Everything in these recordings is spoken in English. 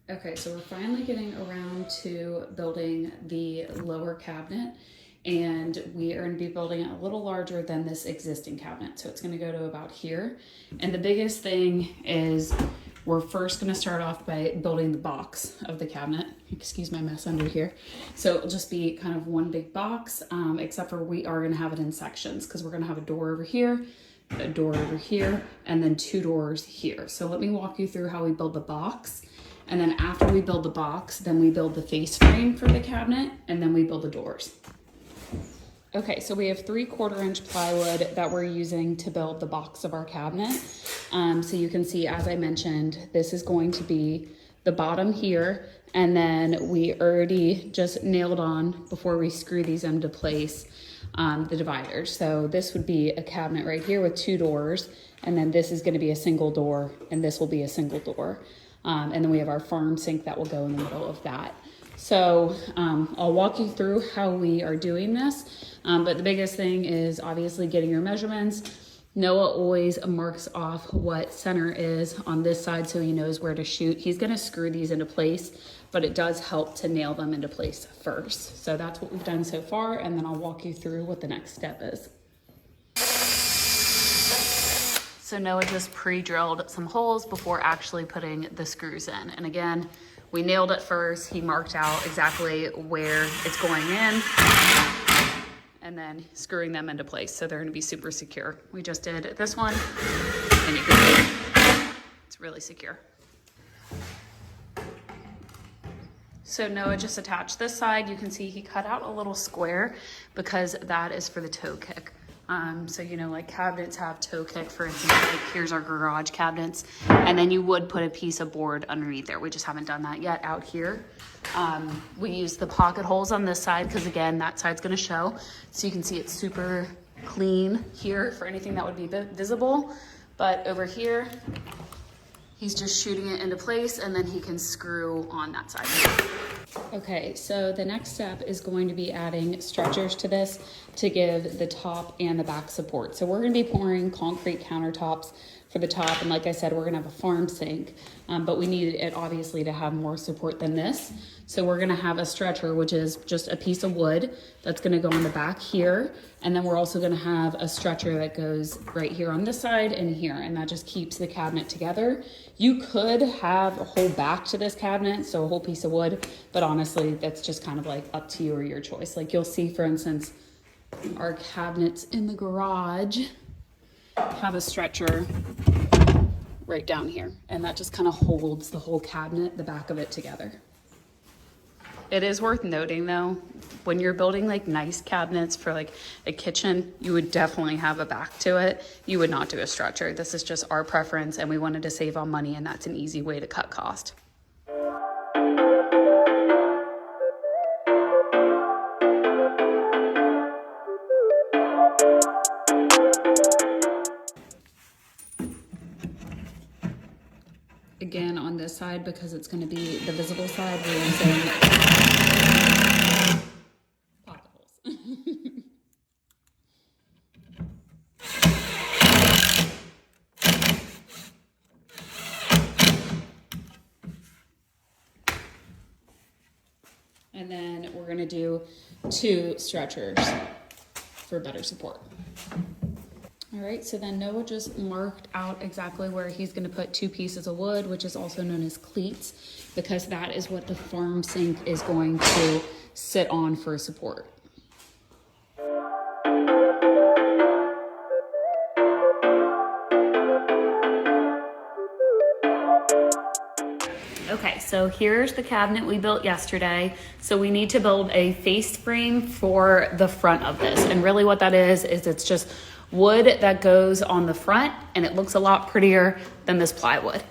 Okay, so we're finally getting around to building the lower cabinet, and we are going to be building it a little larger than this existing cabinet. So it's going to go to about here. And the biggest thing is we're first going to start off by building the box of the cabinet. Excuse my mess under here. So it'll just be kind of one big box, except for we are going to have it in sections because we're going to have a door over here, a door over here, and then two doors here. So let me walk you through how we build the box. And then after we build the box, then we build the face frame for the cabinet, and then we build the doors. Okay, so we have 3/4 inch plywood that we're using to build the box of our cabinet. So you can see, as I mentioned, this is going to be the bottom here, and then we already just nailed on, before we screw these into place, the dividers. So this would be a cabinet right here with two doors, and then this is gonna be a single door, and this will be a single door. And then we have our farm sink that will go in the middle of that. So I'll walk you through how we are doing this. But the biggest thing is obviously getting your measurements. Noah always marks off what center is on this side so he knows where to shoot. He's gonna screw these into place, but it does help to nail them into place first. So that's what we've done so far, and then I'll walk you through what the next step is. So Noah just pre-drilled some holes before actually putting the screws in. And again, we nailed it first. He marked out exactly where it's going in and then screwing them into place. So they're gonna be super secure. We just did this one, and you can see it's really secure. So Noah just attached this side. You can see he cut out a little square because that is for the toe kick. So, you know, like cabinets have toe kick, for instance, like here's our garage cabinets, and then you would put a piece of board underneath there. We just haven't done that yet out here. We use the pocket holes on this side because, again, that side's gonna show. So you can see it's super clean here for anything that would be visible. But over here, he's just shooting it into place, and then he can screw on that side. Okay, so the next step is going to be adding stretchers to this to give the top and the back support. So we're gonna be pouring concrete countertops for the top, and like I said, we're gonna have a farm sink, but we need it obviously to have more support than this. So we're gonna have a stretcher, which is just a piece of wood that's gonna go on the back here, and then we're also gonna have a stretcher that goes right here on this side and here, and that just keeps the cabinet together. You could have a whole back to this cabinet, so a whole piece of wood, but honestly, that's just kind of like up to you or your choice. Like you'll see, for instance, our cabinets in the garage have a stretcher right down here, and that just kind of holds the whole cabinet, the back of it, together. It is worth noting though, when you're building like nice cabinets for like a kitchen, you would definitely have a back to it. You would not do a stretcher. This is just our preference, and we wanted to save on money, and that's an easy way to cut cost. Again, on this side, because it's going to be the visible side, we're using pocket holes. And then we're going to do 2 stretchers for better support. All right, so then Noah just marked out exactly where he's gonna put 2 pieces of wood, which is also known as cleats, because that is what the farm sink is going to sit on for support. Okay, so here's the cabinet we built yesterday. So we need to build a face frame for the front of this. And really what that is it's just wood that goes on the front, and it looks a lot prettier than this plywood.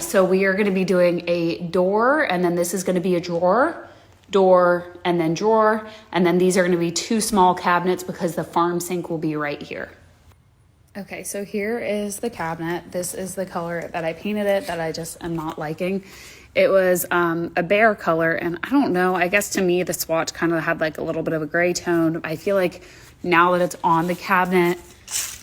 So we are gonna be doing a door, and then this is gonna be a drawer, door, and then drawer. And then these are gonna be 2 small cabinets because the farm sink will be right here. Okay, so here is the cabinet. This is the color that I painted it that I just am not liking. It was a bear color, and I don't know, I guess to me the swatch kind of had like a little bit of a gray tone. I feel like now that it's on the cabinet,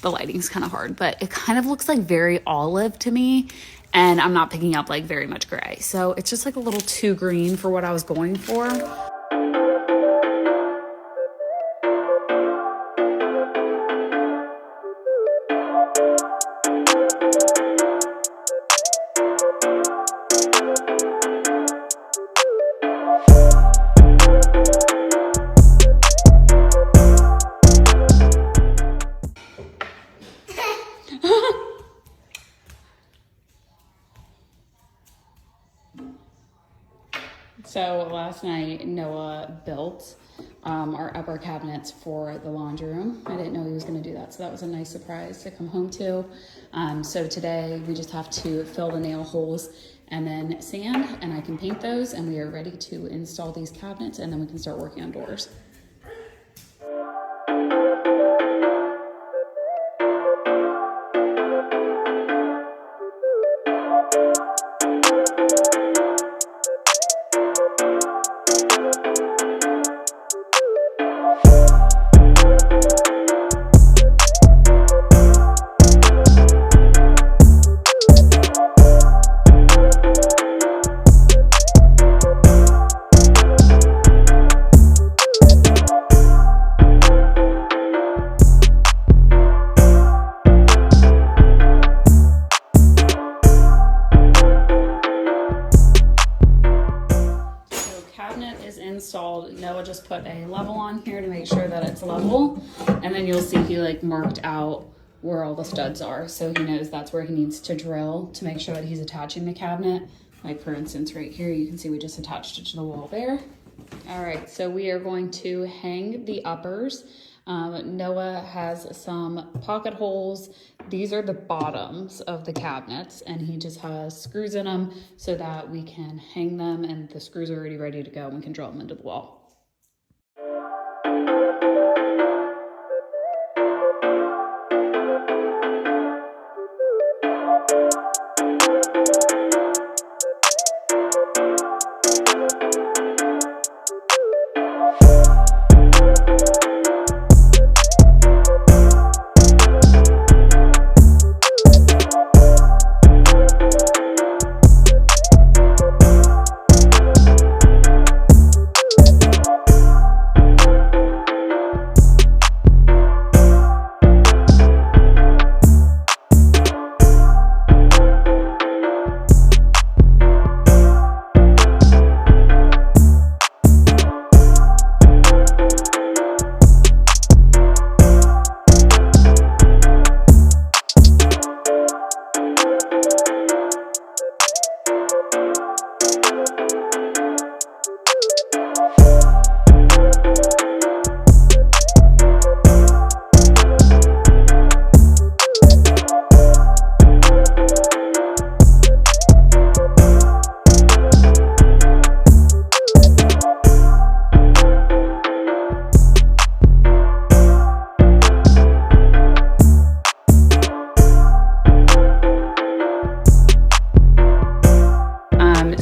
the lighting's kind of hard, but it kind of looks like very olive to me. and I'm not picking up like very much gray. So it's just like a little too green for what I was going for. So last night, Noah built our upper cabinets for the laundry room. I didn't know he was going to do that, so that was a nice surprise to come home to. So today we just have to fill the nail holes and then sand, and I can paint those, and we are ready to install these cabinets, and then we can start working on doors. Installed. Noah just put a level on here to make sure that it's level, and then you'll see he like marked out where all the studs are, so he knows that's where he needs to drill to make sure that he's attaching the cabinet. Like for instance right here, you can see we just attached it to the wall there. All right, so we are going to hang the uppers. Noah has some pocket holes. These are the bottoms of the cabinets, and he just has screws in them so that we can hang them, and the screws are already ready to go and we can drill them into the wall.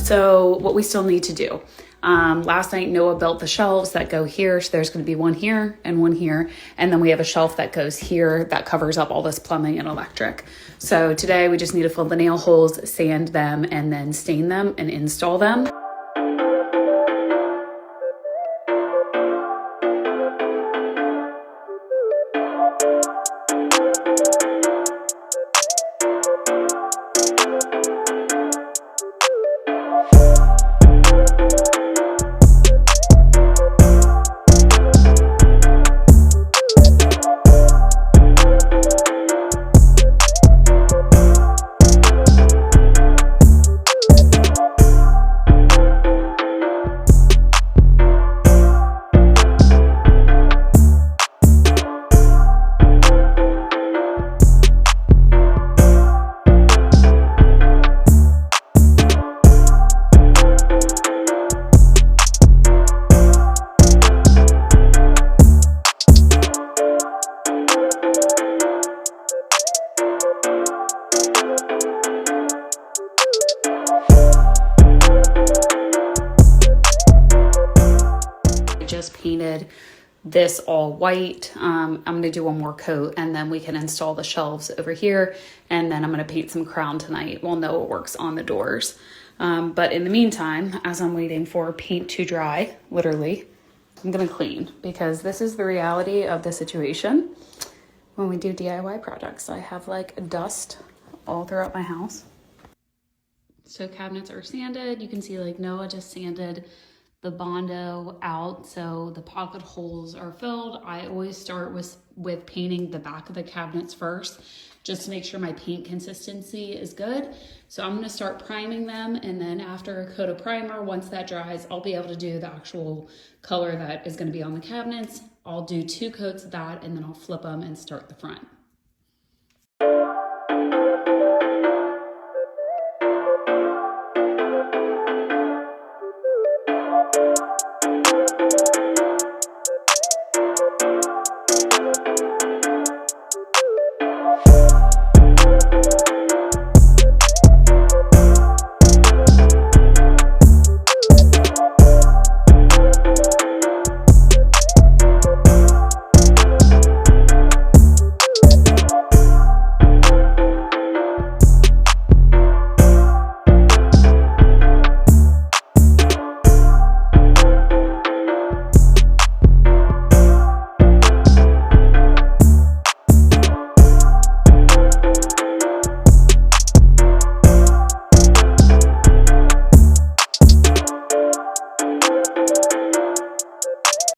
So what we still need to do, last night Noah built the shelves that go here. So there's going to be one here and one here. And then we have a shelf that goes here that covers up all this plumbing and electric. So today we just need to fill the nail holes, sand them, and then stain them and install them. Painted this all white. I'm going to do one more coat and then we can install the shelves over here. And then I'm going to paint some crown tonight while Noah works on the doors. But in the meantime, as I'm waiting for paint to dry, literally, I'm going to clean because this is the reality of the situation. When we do DIY projects, I have like dust all throughout my house. So cabinets are sanded. You can see like Noah just sanded the Bondo out so the pocket holes are filled. I always start with painting the back of the cabinets first just to make sure my paint consistency is good. So I'm gonna start priming them, and then after a coat of primer, once that dries, I'll be able to do the actual color that is gonna be on the cabinets. I'll do 2 coats of that and then I'll flip them and start the front.